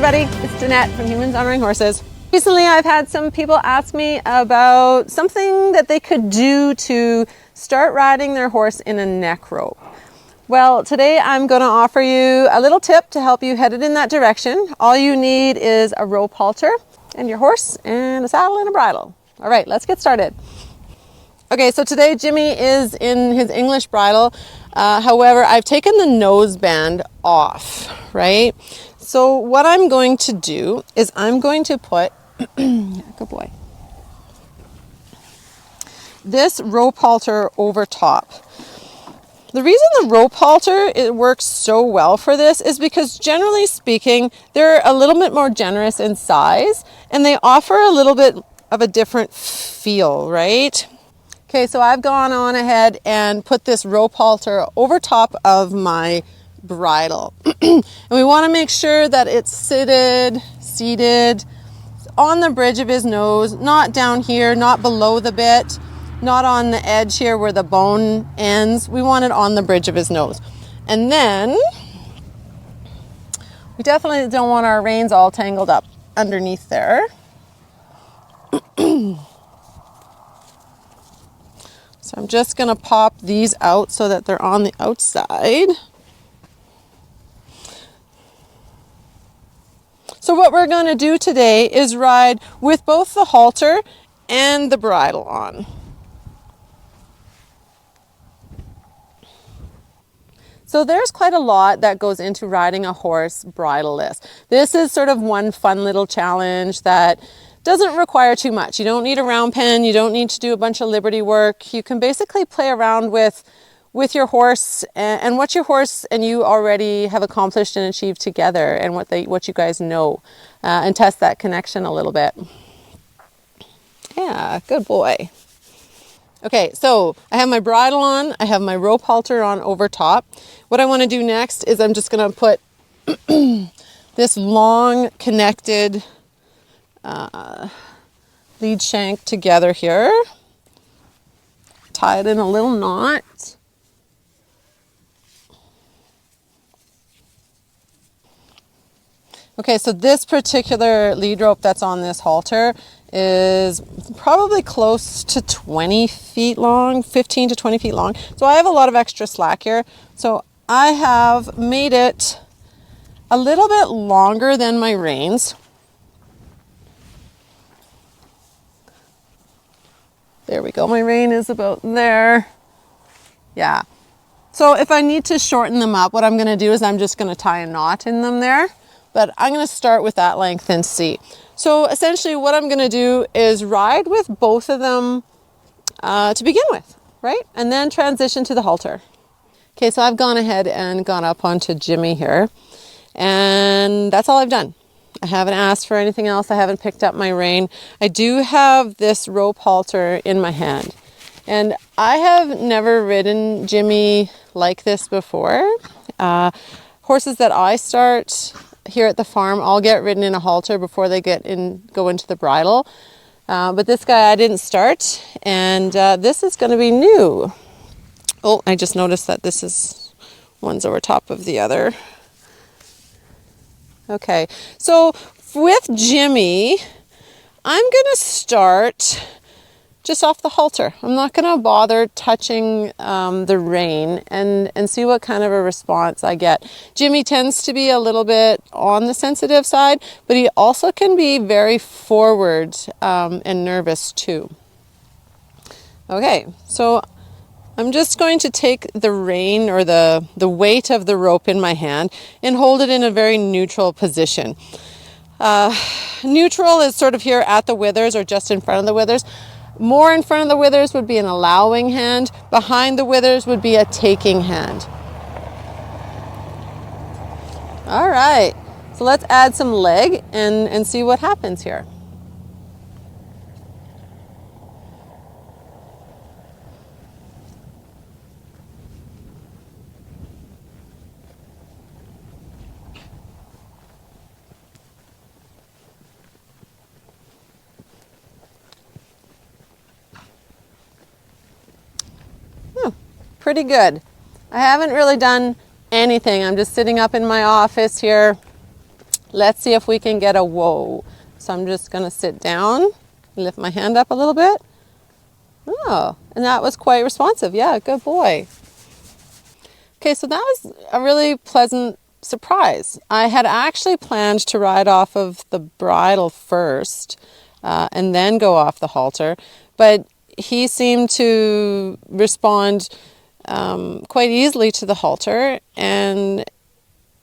everybody, it's Jeanette from Humans Honoring Horses. Recently I've had some people ask me about something that they could do to start riding their horse in a neck rope. Well, today I'm going to offer you a little tip to help you headed in that direction. All you need is a rope halter and your horse and a saddle and a bridle. All right, let's get started. Okay, so today Jimmy is in his English bridle. However, I've taken the nose band off, right? So what I'm going to do is I'm going to put, good boy, this rope halter over top. The reason the rope halter, it works so well for this is because generally speaking, they're a little bit more generous in size and they offer a little bit of a different feel, right? Okay, so I've gone on ahead and put this rope halter over top of my bridle. And we want to make sure that it's seated on the bridge of his nose, not down here, not below the bit, not on the edge here where the bone ends. We want it on the bridge of his nose. And then we definitely don't want our reins all tangled up underneath there. So I'm just going to pop these out so that they're on the outside. So what we're going to do today is ride with both the halter and the bridle on. So there's quite a lot that goes into riding a horse bridleless. This is sort of one fun little challenge that doesn't require too much. You don't need a round pen, you don't need to do a bunch of liberty work. You can basically play around with your horse and what your horse and you already have accomplished and achieved together and what you guys know, and test that connection a little bit. Yeah, good boy. Okay, so I have my bridle on, I have my rope halter on over top. What I want to do next is I'm just going to put this long connected lead shank together here, tie it in a little knot. Okay, so this particular lead rope that's on this halter is probably close to 20 feet long, 15 to 20 feet long. So I have a lot of extra slack here. So I have made it a little bit longer than my reins. There we go, my rein is about there. Yeah. So if I need to shorten them up, what I'm gonna do is I'm just gonna tie a knot in them there. But I'm going to start with that length and see. So essentially what I'm going to do is ride with both of them to begin with, right? And then transition to the halter. Okay, so I've gone ahead and gone up onto Jimmy here. And that's all I've done. I haven't asked for anything else. I haven't picked up my rein. I do have this rope halter in my hand. And I have never ridden Jimmy like this before. Horses that I start here at the farm all get ridden in a halter before they go into the bridle. But this guy I didn't start, and this is going to be new. Oh, I just noticed that one's over top of the other. Okay, so with Jimmy, I'm going to start just off the halter. I'm not going to bother touching the rein and see what kind of a response I get. Jimmy tends to be a little bit on the sensitive side, but he also can be very forward and nervous too. Okay, so I'm just going to take the rein or the weight of the rope in my hand and hold it in a very neutral position. Neutral is sort of here at the withers or just in front of the withers. More in front of the withers would be an allowing hand. Behind the withers would be a taking hand. All right, so let's add some leg and see what happens here. Pretty good. I haven't really done anything. I'm just sitting up in my office here Let's see if we can get a whoa. So I'm just going to sit down, lift my hand up a little bit. Oh, and that was quite responsive. Yeah, good boy. Okay, so that was a really pleasant surprise. I had actually planned to ride off of the bridle first and then go off the halter, but he seemed to respond quite easily to the halter, and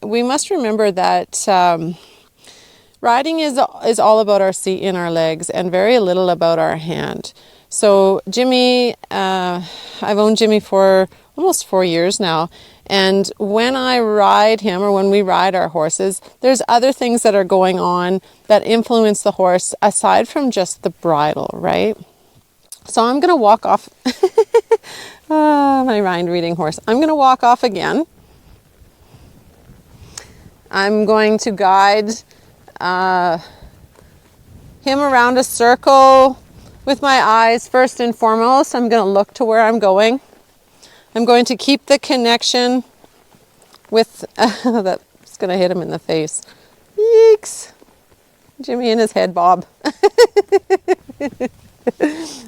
we must remember that riding is all about our seat in our legs and very little about our hand. So Jimmy, I've owned Jimmy for almost 4 years now, and when I ride him, or when we ride our horses, there's other things that are going on that influence the horse aside from just the bridle, right? So I'm going to walk off, my mind reading horse. I'm going to walk off again. I'm going to guide him around a circle with my eyes first and foremost. I'm going to look to where I'm going. I'm going to keep the connection with, that's going to hit him in the face. Yeeks. Jimmy and his head bob.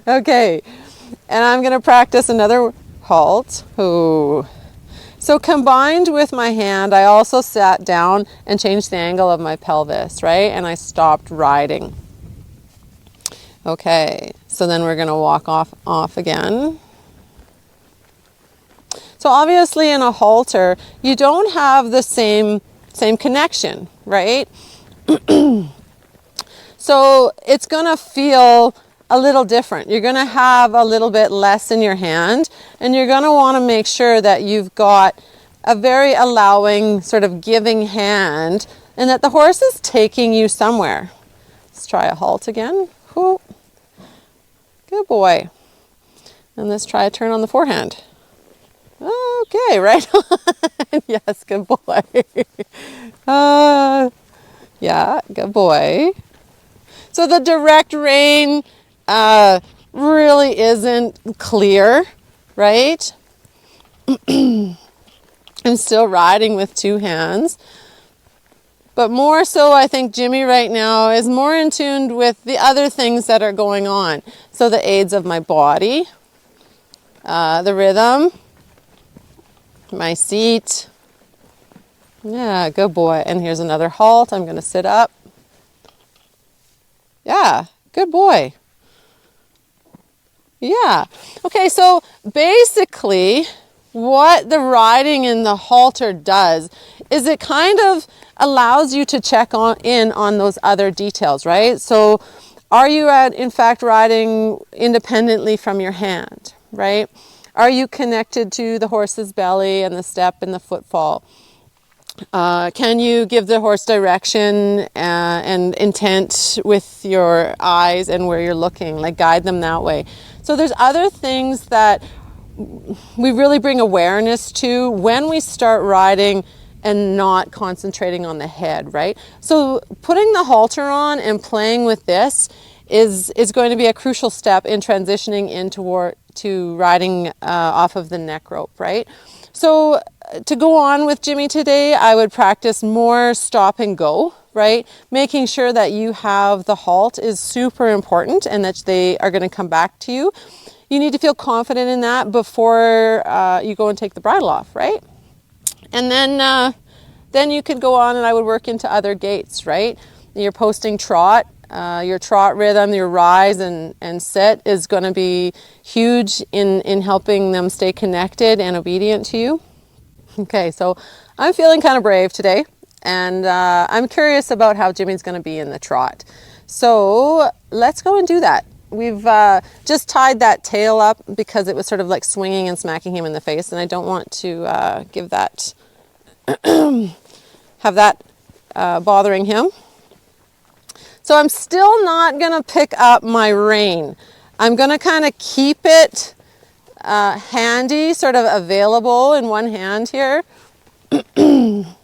Okay, and I'm going to practice another halt. Ooh. So combined with my hand, I also sat down and changed the angle of my pelvis, right? And I stopped riding. Okay, so then we're going to walk off again. So obviously in a halter, you don't have the same connection, right? So it's going to feel a little different. You're going to have a little bit less in your hand, and you're going to want to make sure that you've got a very allowing, sort of giving hand, and that the horse is taking you somewhere. Let's try a halt again. Whoo. Good boy. And let's try a turn on the forehand. Okay, right on. Yes, good boy. Yeah, good boy. So the direct rein really isn't clear, right? I'm still riding with two hands. But more so, I think Jimmy right now is more in tune with the other things that are going on. So the aids of my body, the rhythm, my seat. Yeah, good boy. And here's another halt. I'm going to sit up. Yeah, good boy. Yeah. Okay, so basically what the riding in the halter does is it kind of allows you to check in on those other details, right? So are you in fact riding independently from your hand, right? Are you connected to the horse's belly and the step and the footfall? Can you give the horse direction and intent with your eyes and where you're looking, like guide them that way? So there's other things that we really bring awareness to when we start riding and not concentrating on the head, right? So putting the halter on and playing with this is going to be a crucial step in transitioning to riding off of the neck rope, right? So to go on with Jimmy today, I would practice more stop and go, right? Making sure that you have the halt is super important and that they are going to come back to you. You need to feel confident in that before you go and take the bridle off, right? And then you could go on and I would work into other gaits, right? Your posting trot, your trot rhythm, your rise and sit is going to be huge in helping them stay connected and obedient to you. Okay, so I'm feeling kind of brave today, and I'm curious about how Jimmy's going to be in the trot. So let's go and do that. We've just tied that tail up because it was sort of like swinging and smacking him in the face, and I don't want to give that, have that bothering him. So I'm still not going to pick up my rein. I'm going to kind of keep it handy, sort of available in one hand here. And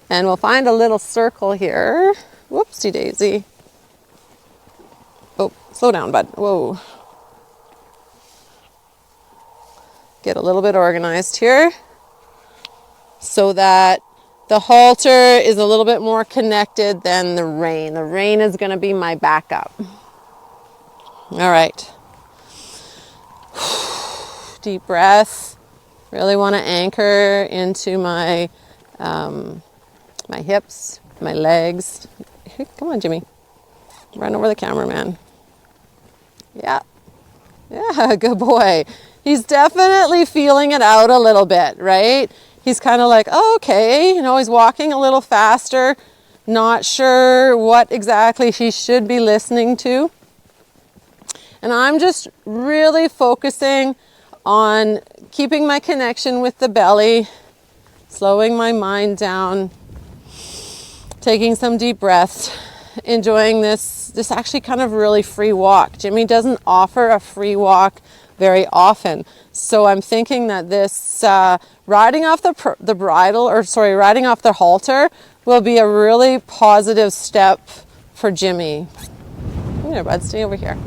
we'll find a little circle here. Whoopsie daisy. Oh, slow down, bud. Whoa. Get a little bit organized here so that The halter is a little bit more connected than the rein. The rein is going to be my backup. All right. Deep breath. Really want to anchor into my my hips, my legs. Come on, Jimmy. Run over the cameraman. Yeah. Yeah, good boy. He's definitely feeling it out a little bit, right? He's kind of like, oh, okay, you know, he's walking a little faster, not sure what exactly he should be listening to. And I'm just really focusing on keeping my connection with the belly, slowing my mind down, taking some deep breaths, enjoying this actually kind of really free walk. Jimmy doesn't offer a free walk very often. So I'm thinking that this riding off the bridle, or sorry, riding off the halter will be a really positive step for Jimmy. Come here, bud, stay over here.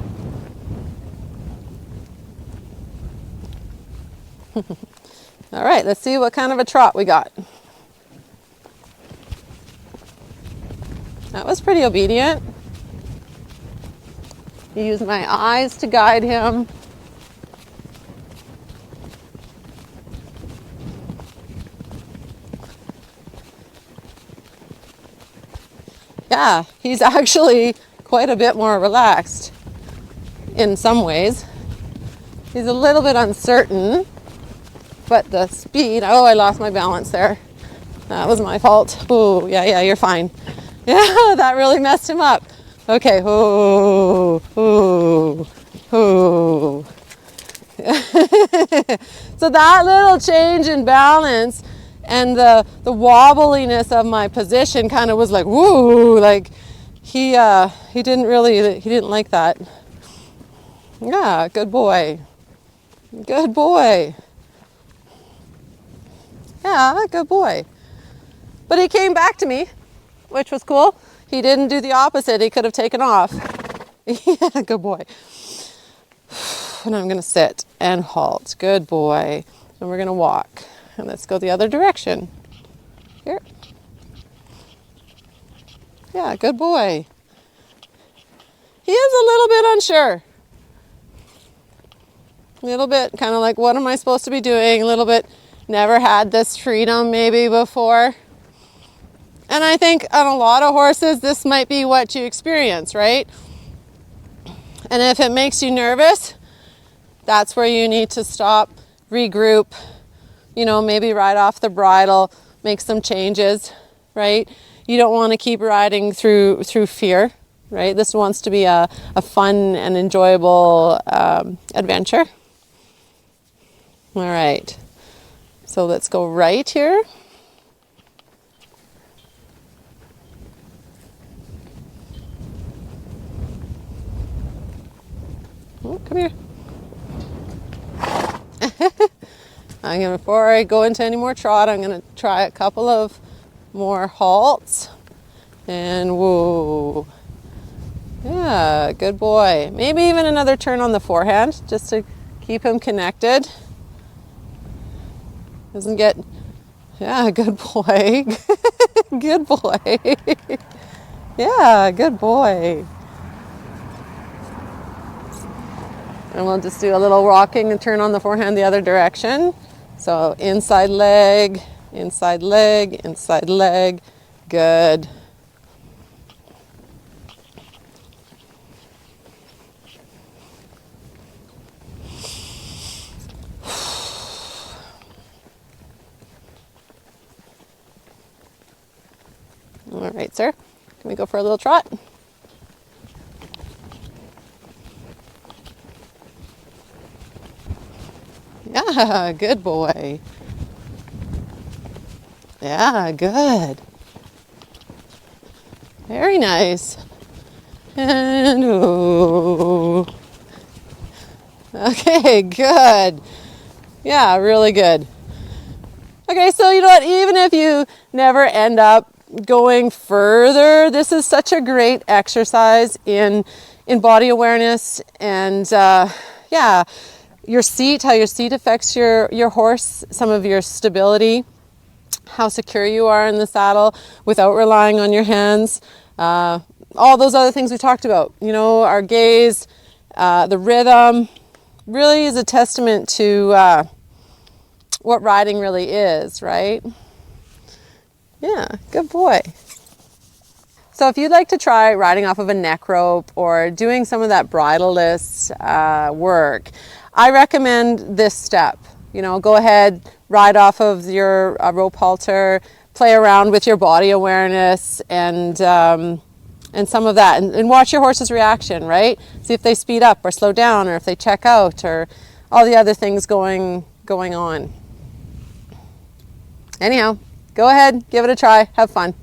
All right, let's see what kind of a trot we got. That was pretty obedient. Use my eyes to guide him. Yeah, he's actually quite a bit more relaxed in some ways. He's a little bit uncertain, but the speed, oh, I lost my balance there. That was my fault. Oh, yeah, you're fine. Yeah, that really messed him up. Okay, oh. So that little change in balance and the wobbliness of my position kind of was like, woo, like he didn't like that. Yeah, good boy. Good boy. Yeah, good boy. But he came back to me, which was cool. He didn't do the opposite. He could have taken off. Yeah, good boy. And I'm going to sit and halt. Good boy. And we're going to walk. And let's go the other direction. Here. Yeah, good boy. He is a little bit unsure. A little bit kind of like, what am I supposed to be doing? A little bit, never had this freedom maybe before. And I think on a lot of horses, this might be what you experience, right? And if it makes you nervous, that's where you need to stop, regroup, you know, maybe ride off the bridle, make some changes, right? You don't want to keep riding through fear, right? This wants to be a fun and enjoyable adventure. All right, so let's go right here. Oh, come here. Before I go into any more trot, I'm going to try a couple of more halts. And whoa. Yeah, good boy. Maybe even another turn on the forehand, just to keep him connected. Doesn't get, yeah, good boy. Good boy. Yeah, good boy. And we'll just do a little rocking and turn on the forehand the other direction. So inside leg, inside leg, inside leg. Good. All right, sir. Can we go for a little trot? Yeah, good boy. Yeah, good. Very nice. And ooh. Okay, good. Yeah, really good. Okay, so you know what? Even if you never end up going further, this is such a great exercise in body awareness and yeah, your seat, how your seat affects your horse, some of your stability. how secure you are in the saddle without relying on your hands. All those other things we talked about, you know, our gaze, the rhythm, really is a testament to what riding really is, right? Yeah, good boy. So if you'd like to try riding off of a neck rope or doing some of that bridle-less work, I recommend this step. You know, go ahead, ride off of your rope halter, play around with your body awareness and some of that, and watch your horse's reaction, right? See if they speed up or slow down, or if they check out, or all the other things going on. Anyhow, go ahead, give it a try, have fun.